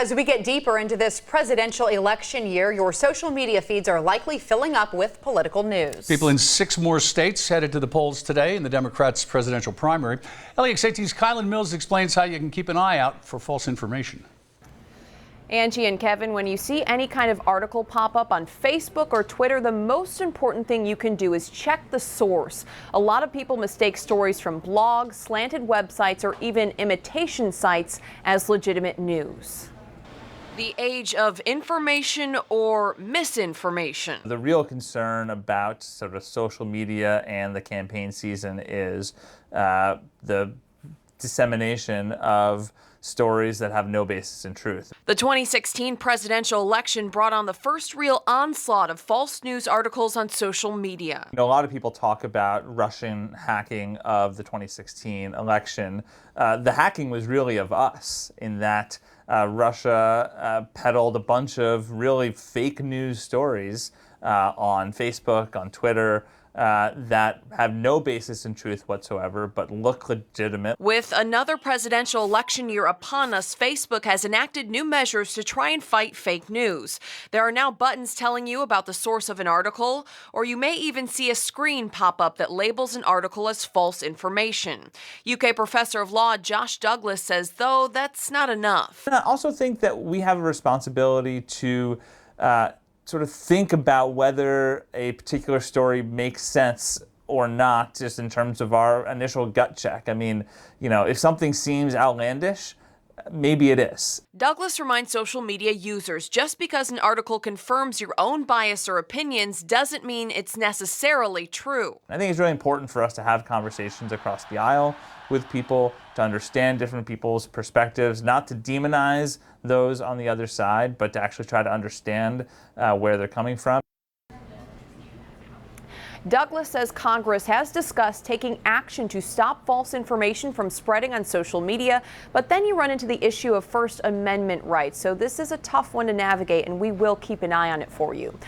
As we get deeper into this presidential election year, your social media feeds are likely filling up with political news. People in 6 more states headed to the polls today in the Democrats' presidential primary. LEX18's Kylan Mills explains how you can keep an eye out for false information. Angie and Kevin, when you see any kind of article pop up on Facebook or Twitter, the most important thing you can do is check the source. A lot of people mistake stories from blogs, slanted websites, or even imitation sites as legitimate news. The age of information or misinformation. The real concern about sort of social media and the campaign season is the dissemination of stories that have no basis in truth. The 2016 presidential election brought on the first real onslaught of false news articles on social media. You know, a lot of people talk about Russian hacking of the 2016 election. The hacking was really of us, in that Russia peddled a bunch of really fake news stories on Facebook, on Twitter, that have no basis in truth whatsoever, but look legitimate. With another presidential election year upon us, Facebook has enacted new measures to try and fight fake news. There are now buttons telling you about the source of an article, or you may even see a screen pop up that labels an article as false information. UK professor of law Josh Douglas says, though, that's not enough. And I also think that we have a responsibility to sort of think about whether a particular story makes sense or not, just in terms of our initial gut check. I mean, you know, if something seems outlandish, maybe it is. Douglas reminds social media users, just because an article confirms your own bias or opinions doesn't mean it's necessarily true. I think it's really important for us to have conversations across the aisle with people, to understand different people's perspectives, not to demonize those on the other side, but to actually try to understand where they're coming from. Douglas says Congress has discussed taking action to stop false information from spreading on social media, but then you run into the issue of First Amendment rights. So this is a tough one to navigate, and we will keep an eye on it for you.